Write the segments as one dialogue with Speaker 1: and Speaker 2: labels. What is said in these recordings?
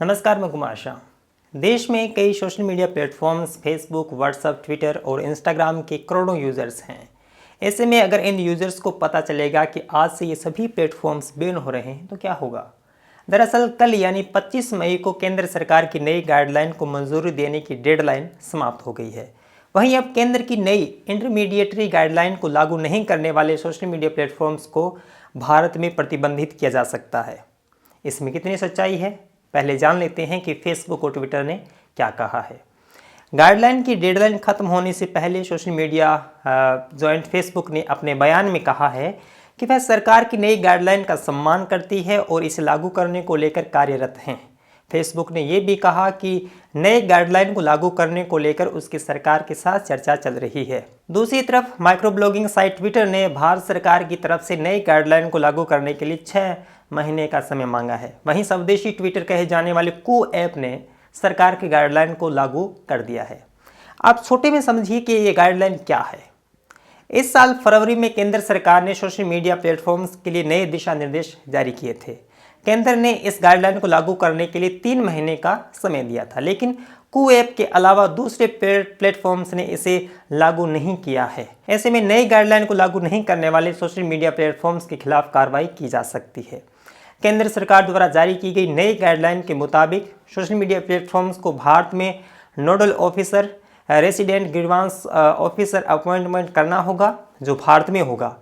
Speaker 1: नमस्कार, मैं कुमार शाह। देश में कई social media platforms Facebook, WhatsApp, Twitter और इंस्टाग्राम के करोड़ों यूज़र्स हैं। ऐसे में अगर इन यूज़र्स को पता चलेगा कि आज से ये सभी प्लेटफॉर्म्स बैन हो रहे हैं तो क्या होगा। दरअसल कल यानी 25 मई को केंद्र सरकार की नई गाइडलाइन को मंजूरी देने की डेडलाइन समाप्त हो गई है। वहीं अब केंद्र की नई इंटरमीडिएटरी गाइडलाइन को लागू नहीं करने वाले सोशल मीडिया प्लेटफॉर्म्स को भारत में प्रतिबंधित किया जा सकता है। इसमें कितनी सच्चाई है, पहले जान लेते हैं कि फेसबुक और ट्विटर ने क्या कहा है। गाइडलाइन की डेडलाइन खत्म होने से पहले सोशल मीडिया जॉइंट फेसबुक ने अपने बयान में कहा है कि वह सरकार की नई गाइडलाइन का सम्मान करती है और इसे लागू करने को लेकर कार्यरत हैं। फेसबुक ने यह भी कहा कि नए गाइडलाइन को लागू करने को लेकर उसकी सरकार के साथ चर्चा चल रही है। दूसरी तरफ माइक्रो ब्लॉगिंग साइट ट्विटर ने भारत सरकार की तरफ से नई गाइडलाइन को लागू करने के लिए 6 महीने का समय मांगा है। वहीं स्वदेशी ट्विटर कहे जाने वाले कू ऐप ने सरकार की गाइडलाइन को लागू कर दिया है। आप छोटे में समझिए कि ये गाइडलाइन क्या है। इस साल फरवरी में केंद्र सरकार ने सोशल मीडिया प्लेटफॉर्म्स के लिए नए दिशा निर्देश जारी किए थे। केंद्र ने इस गाइडलाइन को लागू करने के लिए 3 महीने का समय दिया था, लेकिन कू ऐप के अलावा दूसरे प्लेटफॉर्म्स ने इसे लागू नहीं किया है। ऐसे में नई गाइडलाइन को लागू नहीं करने वाले सोशल मीडिया प्लेटफॉर्म्स के खिलाफ कार्रवाई की जा सकती है। केंद्र सरकार द्वारा जारी की गई नई गाइडलाइन के मुताबिक सोशल मीडिया प्लेटफॉर्म्स को भारत में nodal officer, resident grievance officer appointment करना होगा, जो भारत में होगा।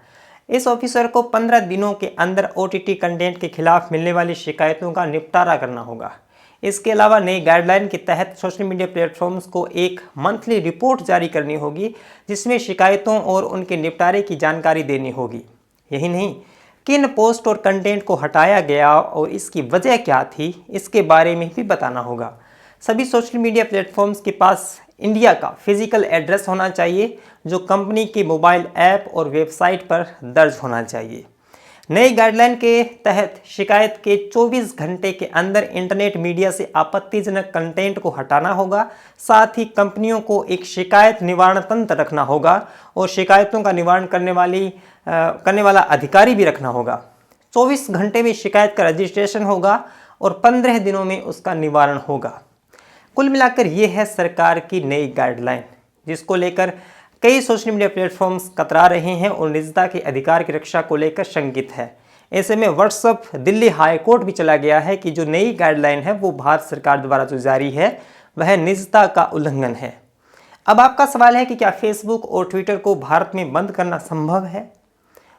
Speaker 1: इस ऑफिसर को 15 दिनों के अंदर ओटीटी कंटेंट के खिलाफ मिलने वाली शिकायतों का निपटारा करना होगा। इसके अलावा नई गाइडलाइन के तहत सोशल मीडिया प्लेटफॉर्म्स को एक मंथली रिपोर्ट जारी करनी होगी, जिसमें शिकायतों और उनके निपटारे की जानकारी देनी होगी। यही नहीं, किन पोस्ट और कंटेंट को हटाया गया और इसकी वजह क्या थी, इसके बारे में भी बताना होगा। सभी सोशल मीडिया प्लेटफॉर्म्स के पास इंडिया का फिजिकल एड्रेस होना चाहिए, जो कंपनी के मोबाइल ऐप और वेबसाइट पर दर्ज होना चाहिए। नई गाइडलाइन के तहत शिकायत के 24 घंटे के अंदर इंटरनेट मीडिया से आपत्तिजनक कंटेंट को हटाना होगा। साथ ही कंपनियों को एक शिकायत निवारण तंत्र रखना होगा और शिकायतों का निवारण करने वाला अधिकारी भी रखना होगा। 24 घंटे में शिकायत का रजिस्ट्रेशन होगा और 15 दिनों में उसका निवारण होगा। कुल मिलाकर ये है सरकार की नई गाइडलाइन, जिसको लेकर कई सोशल मीडिया प्लेटफॉर्म्स कतरा रहे हैं और निजता के अधिकार की रक्षा को लेकर शंकित है। ऐसे में व्हाट्सएप दिल्ली हाई कोर्ट भी चला गया है कि जो नई गाइडलाइन है वो भारत सरकार द्वारा जो जारी है वह निजता का उल्लंघन है। अब आपका सवाल है कि क्या फेसबुक और ट्विटर को भारत में बंद करना संभव है।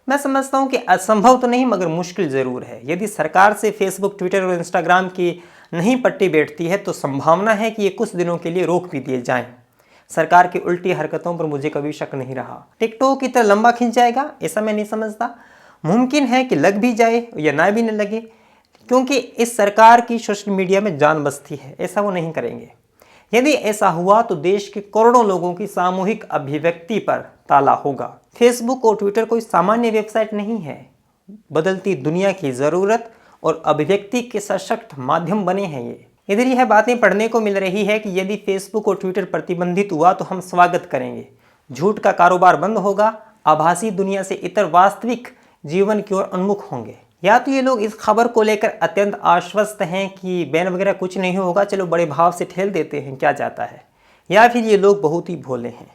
Speaker 1: मैं समझता हूँ कि असंभव तो नहीं, मगर मुश्किल ज़रूर है। यदि सरकार से फेसबुक, ट्विटर और इंस्टाग्राम की नहीं पट्टी बैठती है तो संभावना है कि ये कुछ दिनों के लिए रोक भी दिए जाएं। सरकार की उल्टी हरकतों पर मुझे कभी शक नहीं रहा। टिकटॉक की तरह लंबा खिंच जाएगा ऐसा मैं नहीं समझता। मुमकिन है कि लग भी जाए या ना भी न लगे, क्योंकि इस सरकार की सोशल मीडिया में जान बसती है। ऐसा वो नहीं करेंगे। यदि ऐसा हुआ तो देश के करोड़ों लोगों की सामूहिक अभिव्यक्ति पर ताला होगा। फेसबुक और ट्विटर कोई सामान्य वेबसाइट नहीं है, बदलती दुनिया की ज़रूरत और अभिव्यक्ति के सशक्त माध्यम बने हैं ये। इधर यह बातें पढ़ने को मिल रही है कि यदि फेसबुक और ट्विटर प्रतिबंधित हुआ तो हम स्वागत करेंगे। झूठ का कारोबार बंद होगा, आभासी दुनिया से इतर वास्तविक जीवन की ओर उन्मुख होंगे। या तो ये लोग इस खबर को लेकर अत्यंत आश्वस्त हैं कि बैन वगैरह कुछ नहीं होगा, चलो बड़े भाव से ठेल देते हैं, क्या जाता है, या फिर ये लोग बहुत ही भोले हैं।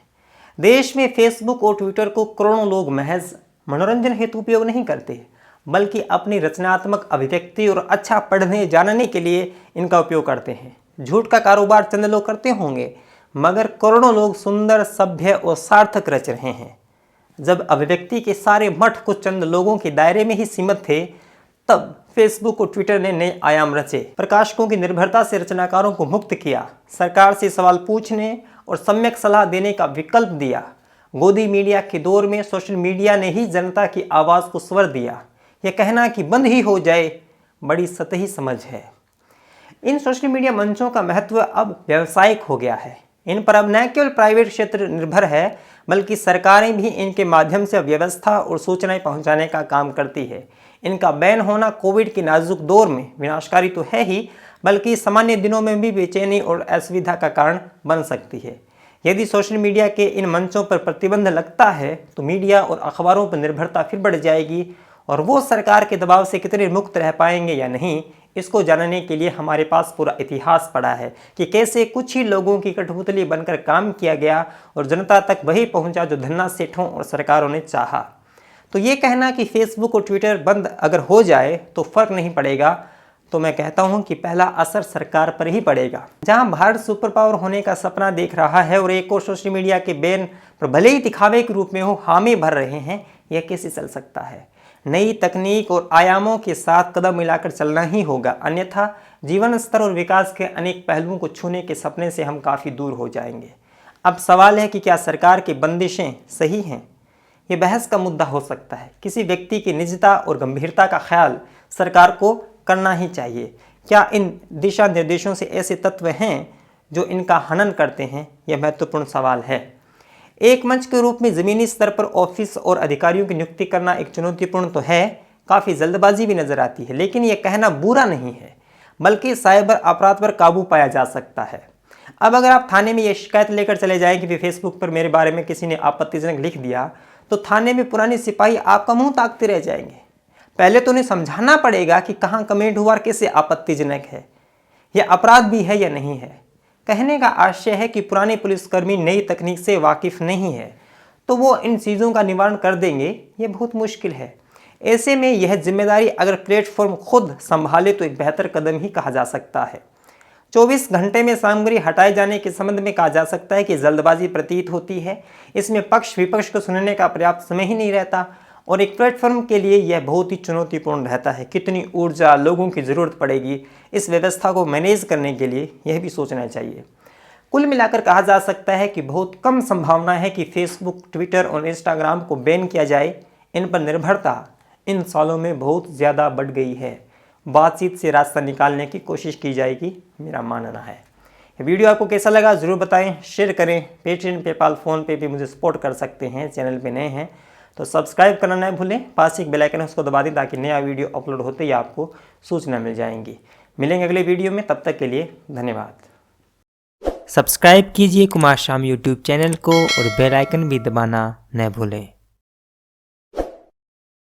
Speaker 1: देश में फेसबुक और ट्विटर को करोड़ों लोग महज मनोरंजन हेतु उपयोग नहीं करते, बल्कि अपनी रचनात्मक अभिव्यक्ति और अच्छा पढ़ने जानने के लिए इनका उपयोग करते हैं। झूठ का कारोबार चंद लोग करते होंगे, मगर करोड़ों लोग सुंदर, सभ्य और सार्थक रच रहे हैं। जब अभिव्यक्ति के सारे मठ कुछ चंद लोगों के दायरे में ही सीमित थे, तब फेसबुक और ट्विटर ने नए आयाम रचे। प्रकाशकों की निर्भरता से रचनाकारों को मुक्त किया, सरकार से सवाल पूछने और सम्यक सलाह देने का विकल्प दिया। गोदी मीडिया के दौर में सोशल मीडिया ने ही जनता की आवाज़ को स्वर दिया। यह कहना कि बंद ही हो जाए बड़ी सतही समझ है। इन सोशल मीडिया मंचों का महत्व अब व्यावसायिक हो गया है। इन पर अब न केवल प्राइवेट क्षेत्र निर्भर है, बल्कि सरकारें भी इनके माध्यम से व्यवस्था और सूचनाएं पहुंचाने का काम करती है। इनका बैन होना कोविड के नाजुक दौर में विनाशकारी तो है ही, बल्कि सामान्य दिनों में भी बेचैनी और असुविधा का कारण बन सकती है। यदि सोशल मीडिया के इन मंचों पर प्रतिबंध लगता है तो मीडिया और अखबारों पर निर्भरता फिर बढ़ जाएगी, और वो सरकार के दबाव से कितने मुक्त रह पाएंगे या नहीं, इसको जानने के लिए हमारे पास पूरा इतिहास पड़ा है कि कैसे कुछ ही लोगों की कठपुतली बनकर काम किया गया और जनता तक वही पहुंचा जो धन्ना सेठों और सरकारों ने चाहा। तो ये कहना कि फेसबुक और ट्विटर बंद अगर हो जाए तो फर्क नहीं पड़ेगा, तो मैं कहता हूं कि पहला असर सरकार पर ही पड़ेगा। जहां भारत सुपर पावर होने का सपना देख रहा है और एक और सोशल मीडिया के बैन पर भले ही दिखावे के रूप में हो हामी भर रहे हैं, यह कैसे चल सकता है। नई तकनीक और आयामों के साथ कदम मिलाकर चलना ही होगा, अन्यथा जीवन स्तर और विकास के अनेक पहलुओं को छूने के सपने से हम काफ़ी दूर हो जाएंगे। अब सवाल है कि क्या सरकार की बंदिशें सही हैं। ये बहस का मुद्दा हो सकता है। किसी व्यक्ति की निजता और गंभीरता का ख्याल सरकार को करना ही चाहिए। क्या इन दिशा निर्देशों से ऐसे तत्व हैं जो इनका हनन करते हैं, यह महत्वपूर्ण सवाल है। एक मंच के रूप में ज़मीनी स्तर पर ऑफिस और अधिकारियों की नियुक्ति करना एक चुनौतीपूर्ण तो है, काफ़ी जल्दबाजी भी नज़र आती है, लेकिन यह कहना बुरा नहीं है, बल्कि साइबर अपराध पर काबू पाया जा सकता है। अब अगर आप थाने में ये शिकायत लेकर चले जाएं कि फेसबुक पर मेरे बारे में किसी ने आपत्तिजनक लिख दिया, तो थाने में पुराने सिपाही आपका मुंह ताकते रह जाएंगे। पहले तो उन्हें समझाना पड़ेगा कि कहाँ कमेंट हुआ और कैसे आपत्तिजनक है, यह अपराध भी है या नहीं है। कहने का आशय है कि पुराने पुलिसकर्मी नई तकनीक से वाकिफ नहीं है, तो वो इन चीज़ों का निवारण कर देंगे, ये बहुत मुश्किल है। ऐसे में यह जिम्मेदारी अगर प्लेटफॉर्म खुद संभाले तो एक बेहतर कदम ही कहा जा सकता है। 24 घंटे में सामग्री हटाए जाने के संबंध में कहा जा सकता है कि जल्दबाजी प्रतीत होती है। इसमें पक्ष विपक्ष को सुनने का पर्याप्त समय ही नहीं रहता और एक प्लेटफॉर्म के लिए यह बहुत ही चुनौतीपूर्ण रहता है। कितनी ऊर्जा लोगों की ज़रूरत पड़ेगी इस व्यवस्था को मैनेज करने के लिए, यह भी सोचना चाहिए। कुल मिलाकर कहा जा सकता है कि बहुत कम संभावना है कि फेसबुक, ट्विटर और इंस्टाग्राम को बैन किया जाए। इन पर निर्भरता इन सालों में बहुत ज़्यादा बढ़ गई है। बातचीत से रास्ता निकालने की कोशिश की जाएगी, मेरा मानना है। वीडियो आपको कैसा लगा ज़रूर बताएं, शेयर करें। पेटीएम, पेपाल, फ़ोनपे भी मुझे सपोर्ट कर सकते हैं। चैनल पे नए हैं तो सब्सक्राइब करना न भूलें। पास एक बेल आइकन है, उसको दबा दें ताकि नया वीडियो अपलोड होते ही आपको सूचना मिल जाएंगी। मिलेंगे अगले वीडियो में, तब तक के लिए धन्यवाद।
Speaker 2: सब्सक्राइब कीजिए कुमार शाम यूट्यूब चैनल को और बेल आइकन भी दबाना न भूलें।